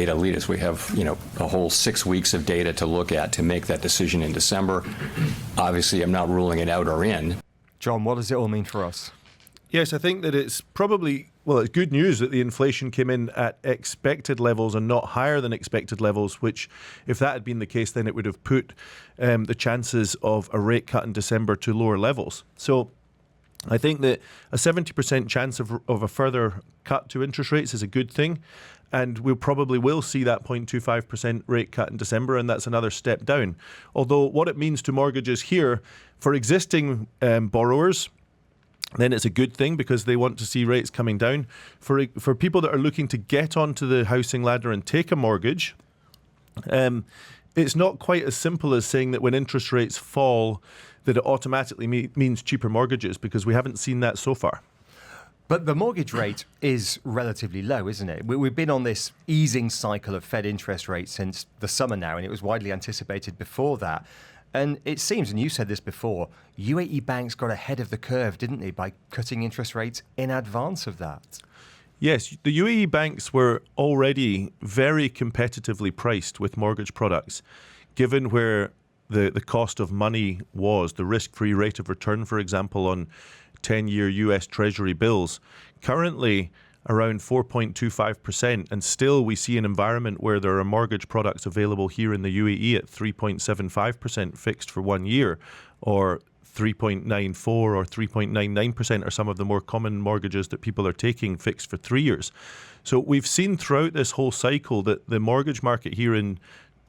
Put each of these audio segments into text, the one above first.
data lead us. We have, a whole 6 weeks of data to look at to make that decision in December. Obviously, I'm not ruling it out or in. John, what does it all mean for us? Yes, I think that it's probably, it's good news that the inflation came in at expected levels and not higher than expected levels, which, if that had been the case, then it would have put the chances of a rate cut in December to lower levels. So I think that a 70% chance of a further cut to interest rates is a good thing. And we probably will see that 0.25% rate cut in December, and that's another step down. Although what it means to mortgages here, for existing borrowers, then it's a good thing because they want to see rates coming down. For people that are looking to get onto the housing ladder and take a mortgage, it's not quite as simple as saying that when interest rates fall, that it automatically means cheaper mortgages, because we haven't seen that so far. But the mortgage rate is relatively low, isn't it? We've been on this easing cycle of Fed interest rates since the summer now, and it was widely anticipated before that. And it seems, and you said this before, UAE banks got ahead of the curve, didn't they, by cutting interest rates in advance of that? Yes, the UAE banks were already very competitively priced with mortgage products, given where the cost of money was, the risk-free rate of return, for example, on 10-year US Treasury bills, currently around 4.25%, and still we see an environment where there are mortgage products available here in the UAE at 3.75% fixed for 1 year, or 3.94 or 3.99% are some of the more common mortgages that people are taking fixed for 3 years. So we've seen throughout this whole cycle that the mortgage market here in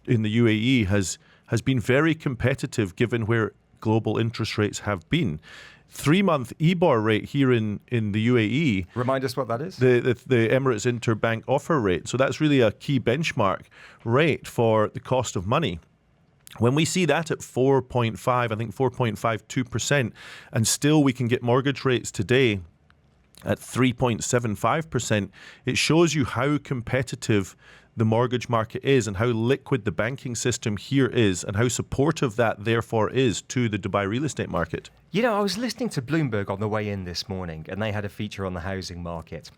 the UAE has been very competitive given where global interest rates have been. 3-month EBOR rate here in the UAE. Remind us what that is. The Emirates Interbank Offer Rate. So that's really a key benchmark rate for the cost of money. When we see that at 4.5, I think 4.52%, and still we can get mortgage rates today at 3.75%, it shows you how competitive the mortgage market is and how liquid the banking system here is and how supportive that therefore is to the Dubai real estate market. I was listening to Bloomberg on the way in this morning, and they had a feature on the housing market.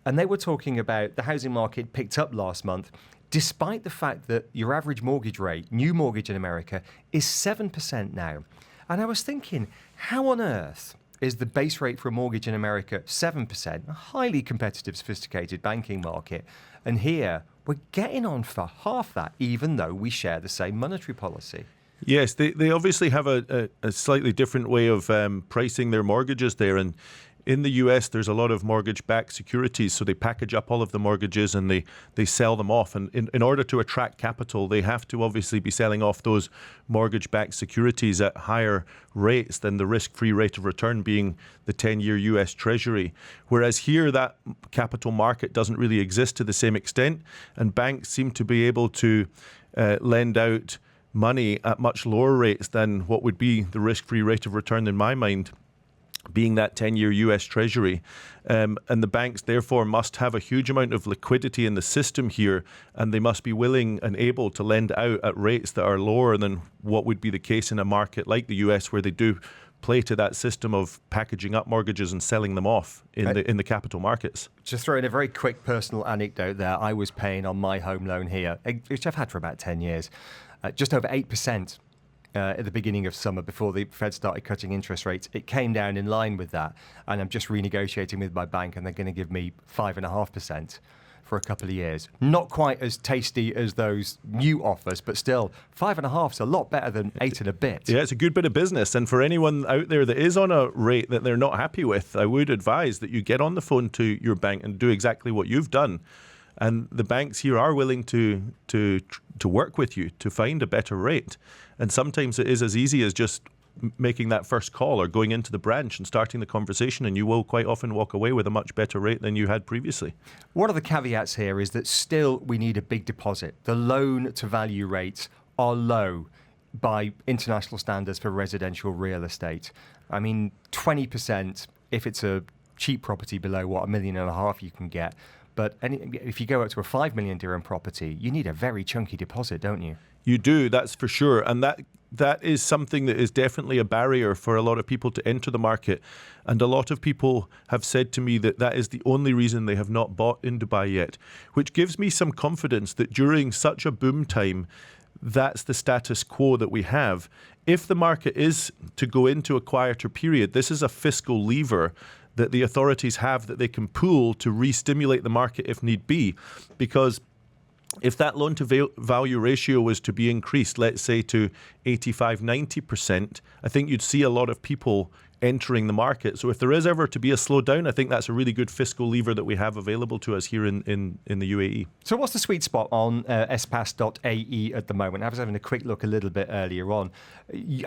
And they were talking about the housing market picked up last month, despite the fact that your average mortgage rate, new mortgage in America, is 7% now. And I was thinking, how on earth is the base rate for a mortgage in America 7%, a highly competitive, sophisticated banking market, and here we're getting on for half that, even though we share the same monetary policy? Yes, they obviously have a slightly different way of pricing their mortgages there. And in the US, there's a lot of mortgage-backed securities, so they package up all of the mortgages and they sell them off. And in order to attract capital, they have to obviously be selling off those mortgage-backed securities at higher rates than the risk-free rate of return being the 10-year US Treasury. Whereas here, that capital market doesn't really exist to the same extent, and banks seem to be able to lend out money at much lower rates than what would be the risk-free rate of return in my mind, being that 10-year US Treasury. And the banks, therefore, must have a huge amount of liquidity in the system here, and they must be willing and able to lend out at rates that are lower than what would be the case in a market like the US, where they do play to that system of packaging up mortgages and selling them off in the capital markets. Just throwing a very quick personal anecdote there. I was paying on my home loan here, which I've had for about 10 years, just over 8%. At the beginning of summer, before the Fed started cutting interest rates. It came down in line with that, and I'm just renegotiating with my bank, and they're going to give me 5.5% for a couple of years. Not quite as tasty as those new offers, but still 5.5 is a lot better than 8 and a bit. Yeah, it's a good bit of business. And for anyone out there that is on a rate that they're not happy with, I would advise that you get on the phone to your bank and do exactly what you've done. And the banks here are willing to work with you to find a better rate. And sometimes it is as easy as just making that first call or going into the branch and starting the conversation, and you will quite often walk away with a much better rate than you had previously. One of the caveats here is that still we need a big deposit. The loan to value rates are low by international standards for residential real estate. I mean, 20% if it's a cheap property below what, $1.5 million you can get. But if you go up to a 5 million dirham property, you need a very chunky deposit, don't you? You do, that's for sure. And that that is something that is definitely a barrier for a lot of people to enter the market. And a lot of people have said to me that that is the only reason they have not bought in Dubai yet, which gives me some confidence that during such a boom time, that's the status quo that we have. If the market is to go into a quieter period, this is a fiscal lever that the authorities have that they can pull to re-stimulate the market if need be. Because if that loan-to-value ratio was to be increased, let's say to 85, 90%, I think you'd see a lot of people entering the market. So if there is ever to be a slowdown, I think that's a really good fiscal lever that we have available to us here in the UAE. So what's the sweet spot on espace.ae at the moment? I was having a quick look a little bit earlier on.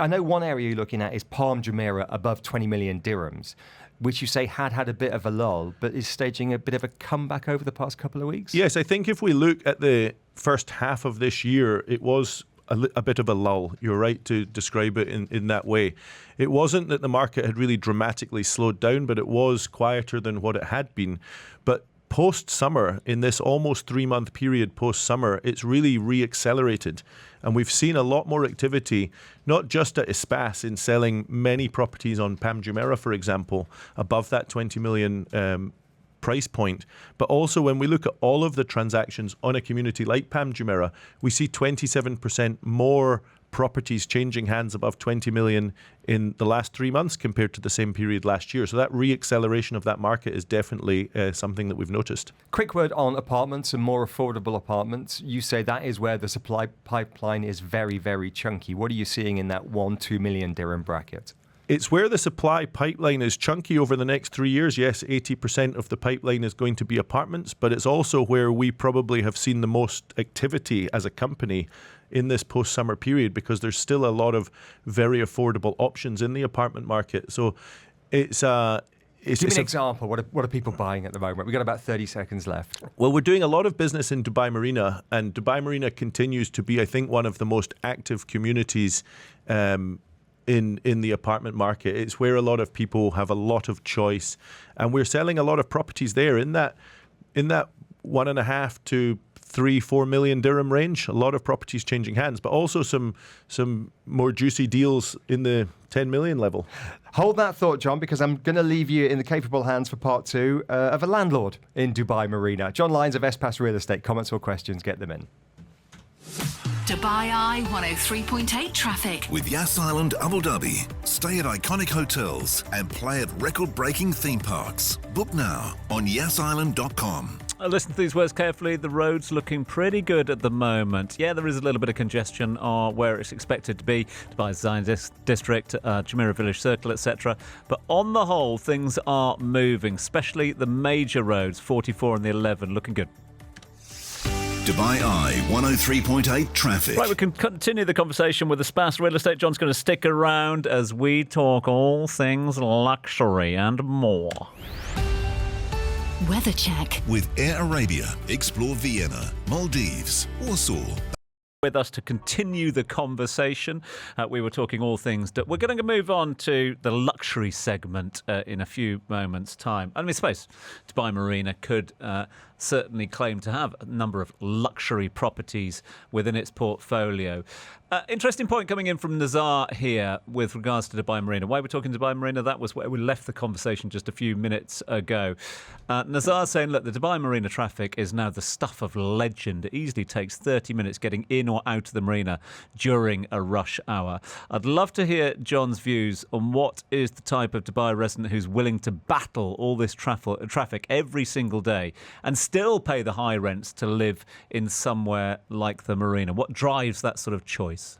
I know one area you're looking at is Palm Jumeirah above 20 million dirhams, which you say had a bit of a lull, but is staging a bit of a comeback over the past couple of weeks? Yes, I think if we look at the first half of this year, it was a bit of a lull. You're right to describe it in that way. It wasn't that the market had really dramatically slowed down, but it was quieter than what it had been. But post-summer, in this almost 3-month period post-summer, it's really re-accelerated. And we've seen a lot more activity, not just at Espace in selling many properties on Palm Jumeirah, for example, above that 20 million price point, but also when we look at all of the transactions on a community like Palm Jumeirah, we see 27% more properties changing hands above 20 million in the last 3 months compared to the same period last year. So that re-acceleration of that market is definitely something that we've noticed. Quick word on apartments and more affordable apartments. You say that is where the supply pipeline is very, very chunky. What are you seeing in that 1-2 million dirham bracket? It's where the supply pipeline is chunky over the next 3 years. Yes, 80% of the pipeline is going to be apartments, but it's also where we probably have seen the most activity as a company in this post-summer period, because there's still a lot of very affordable options in the apartment market. So it's Give me an example. What are people buying at the moment? We've got about 30 seconds left. Well, we're doing a lot of business in Dubai Marina, and Dubai Marina continues to be, I think, one of the most active communities in the apartment market. It's where a lot of people have a lot of choice, and we're selling a lot of properties there in that 1.5 to 3-4 million dirham range. A lot of properties changing hands, but also some more juicy deals in the 10 million level. Hold that thought, John, because I'm going to leave you in the capable hands for part 2 of a landlord in Dubai Marina. John Lyons of Espace Real Estate. Comments or questions, get them in. Dubai Eye 103.8 traffic. With Yas Island Abu Dhabi. Stay at iconic hotels and play at record-breaking theme parks. Book now on yasisland.com. Listen to these words carefully. The road's looking pretty good at the moment. Yeah, there is a little bit of congestion where it's expected to be. Dubai's Zion District, Jumeirah Village Circle, etc. But on the whole, things are moving, especially the major roads, 44 and the 11, looking good. Dubai Eye 103.8 traffic. Right, we can continue the conversation with the Espace Real Estate. John's going to stick around as we talk all things luxury and more. Weather check. With Air Arabia, explore Vienna, Maldives, Warsaw. With us to continue the conversation. We were talking all things. We're going to move on to the luxury segment in a few moments' time. I mean, suppose Dubai Marina could certainly claim to have a number of luxury properties within its portfolio. Interesting point coming in from Nazar here with regards to Dubai Marina. Why we're talking Dubai Marina, that was where we left the conversation just a few minutes ago. Nazar saying, look, the Dubai Marina traffic is now the stuff of legend. It easily takes 30 minutes getting in or out of the marina during a rush hour. I'd love to hear John's views on what is the type of Dubai resident who's willing to battle all this traffic every single day and still pay the high rents to live in somewhere like the marina. What drives that sort of choice?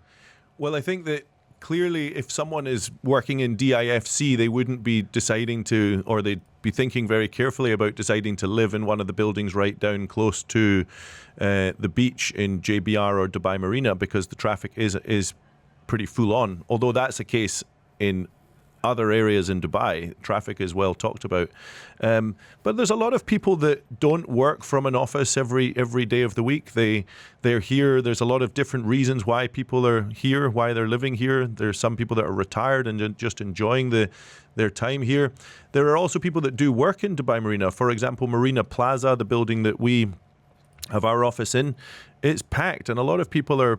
Well, I think that clearly if someone is working in DIFC, they wouldn't be deciding to, or they'd be thinking very carefully about deciding to live in one of the buildings right down close to the beach in JBR or Dubai Marina, because the traffic is pretty full on. Although that's the case in other areas in Dubai, traffic is well talked about. But there's a lot of people that don't work from an office every day of the week. They're here. There's a lot of different reasons why people are here, why they're living here. There's some people that are retired and just enjoying their time here. There are also people that do work in Dubai Marina. For example, Marina Plaza, the building that we have our office in, it's packed, and a lot of people are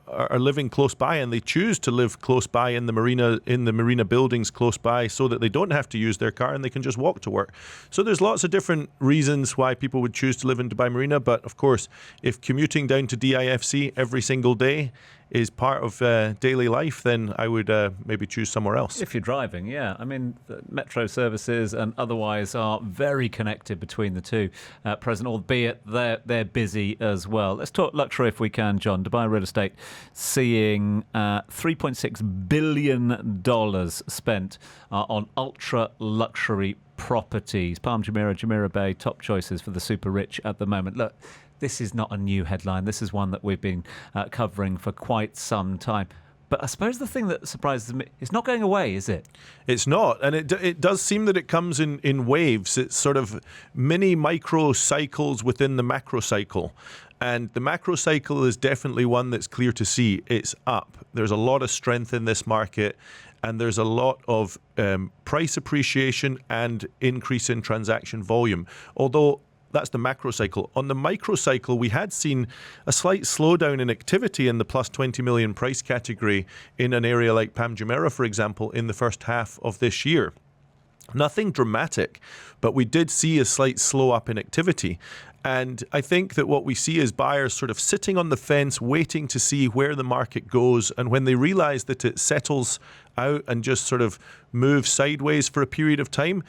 are living close by, and they choose to live close by in the marina buildings close by, so that they don't have to use their car and they can just walk to work. So there's lots of different reasons why people would choose to live in Dubai Marina. But of course, if commuting down to DIFC every single day is part of daily life, then I would maybe choose somewhere else. If you're driving, yeah. I mean, the metro services and otherwise are very connected between the two at present, albeit they're busy as well. Let's talk luxury if we can, John. Dubai Real Estate seeing $3.6 billion spent on ultra-luxury properties. Palm Jumeirah, Jumeirah Bay, top choices for the super rich at the moment. Look, this is not a new headline. This is one that we've been covering for quite some time. But I suppose the thing that surprises me, it's not going away, is it? It's not. And it does seem that it comes in waves. It's sort of mini micro cycles within the macro cycle. And the macro cycle is definitely one that's clear to see. It's up. There's a lot of strength in this market. And there's a lot of price appreciation and increase in transaction volume. Although that's the macro cycle. On the micro cycle, we had seen a slight slowdown in activity in the plus 20 million price category in an area like Palm Jumeirah, for example, in the first half of this year. Nothing dramatic, but we did see a slight slow up in activity. And I think that what we see is buyers sort of sitting on the fence, waiting to see where the market goes. And when they realize that it settles out and just sort of moves sideways for a period of time,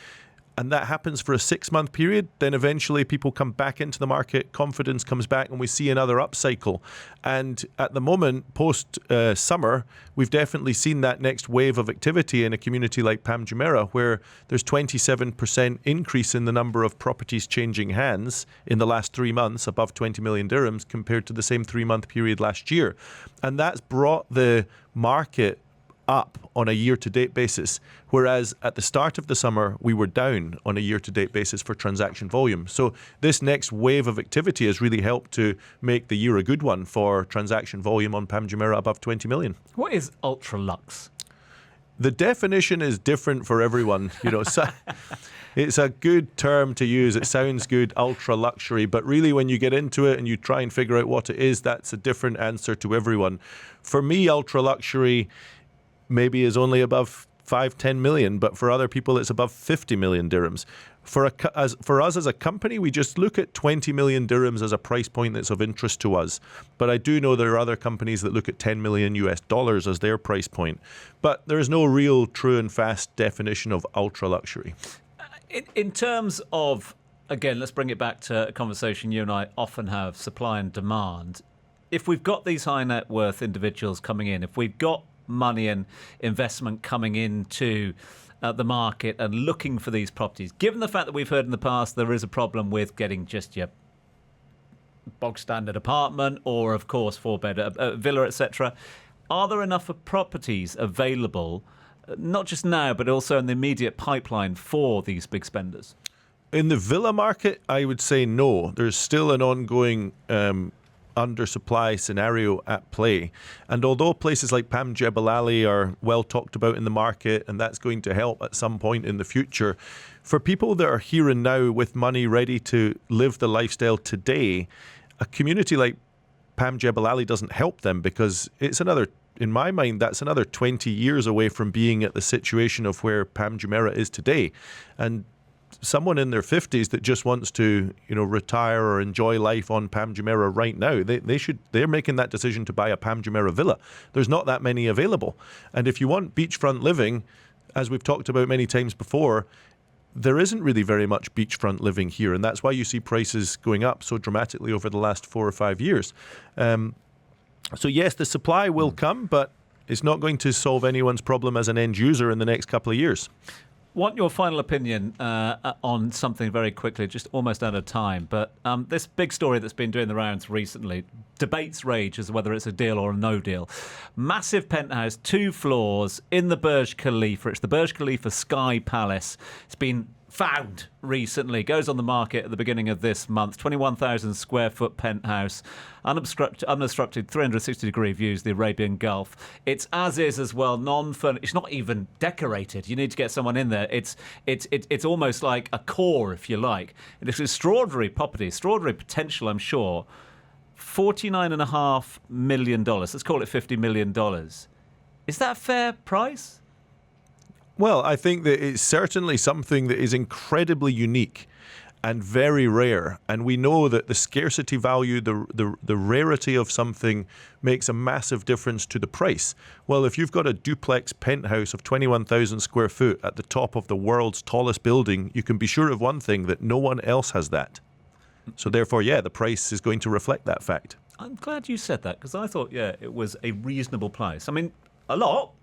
and that happens for a 6-month period, then eventually people come back into the market, confidence comes back, and we see another upcycle. And at the moment, post-summer, we've definitely seen that next wave of activity in a community like Palm Jumeirah, where there's 27% increase in the number of properties changing hands in the last 3 months, above 20 million dirhams, compared to the same 3-month period last year. And that's brought the market up on a year-to-date basis, whereas at the start of the summer, we were down on a year-to-date basis for transaction volume. So this next wave of activity has really helped to make the year a good one for transaction volume on Palm Jumeirah above 20 million. What is ultra-lux? The definition is different for everyone. So it's a good term to use. It sounds good, ultra-luxury, but really when you get into it and you try and figure out what it is, that's a different answer to everyone. For me, ultra-luxury maybe is only above 5-10 million, but for other people it's above 50 million dirhams. For us as a company, we just look at 20 million dirhams as a price point that's of interest to us. But I do know there are other companies that look at 10 million US dollars as their price point. But there is no real true and fast definition of ultra luxury. In terms of, again, let's bring it back to a conversation you and I often have, supply and demand. If we've got these high net worth individuals coming in, if we've got money and investment coming into the market and looking for these properties, given the fact that we've heard in the past there is a problem with getting just your bog standard apartment or, of course, 4-bed villa, etc., are there enough properties available, not just now, but also in the immediate pipeline for these big spenders? In the villa market, I would say no. There's still an ongoing undersupply scenario at play. And although places like Palm Jebel Ali are well talked about in the market, and that's going to help at some point in the future, for people that are here and now with money ready to live the lifestyle today, a community like Palm Jebel Ali doesn't help them, because it's another, in my mind, that's another 20 years away from being at the situation of where Palm Jumeirah is today. And someone in their 50s that just wants to, retire or enjoy life on Palm Jumeirah right now, they're making that decision to buy a Palm Jumeirah villa. There's not that many available. And if you want beachfront living, as we've talked about many times before, there isn't really very much beachfront living here. And that's why you see prices going up so dramatically over the last 4 or 5 years. So yes, the supply will come, but it's not going to solve anyone's problem as an end user in the next couple of years. Want your final opinion on something very quickly, just almost out of time. But this big story that's been doing the rounds recently, debates rage as to whether it's a deal or a no deal. Massive penthouse, 2 floors in the Burj Khalifa. It's the Burj Khalifa Sky Palace. It's been found recently, goes on the market at the beginning of this month. 21,000 square foot penthouse, unobstructed 360-degree views, the Arabian Gulf. It's as is as well, non-furnished. It's not even decorated. You need to get someone in there. It's almost like a core, if you like. It's extraordinary property, extraordinary potential, I'm sure, $49.5 million. Let's call it $50 million. Is that a fair price? Well, I think that it's certainly something that is incredibly unique and very rare. And we know that the scarcity value, the rarity of something makes a massive difference to the price. Well, if you've got a duplex penthouse of 21,000 square foot at the top of the world's tallest building, you can be sure of one thing, that no one else has that. So therefore, yeah, the price is going to reflect that fact. I'm glad you said that, because I thought, it was a reasonable price. I mean, a lot,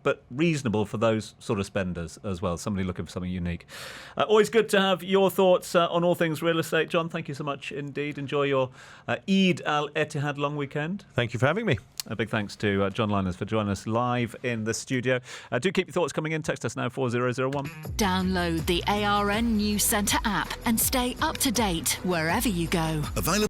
but reasonable for those sort of spenders as well, somebody looking for something unique. Always good to have your thoughts on all things real estate. John, thank you so much indeed. Enjoy your Eid al-Etihad long weekend. Thank you for having me. A big thanks to John Lyons for joining us live in the studio. Do keep your thoughts coming in. Text us now, 4001. Download the ARN News Centre app and stay up to date wherever you go. Available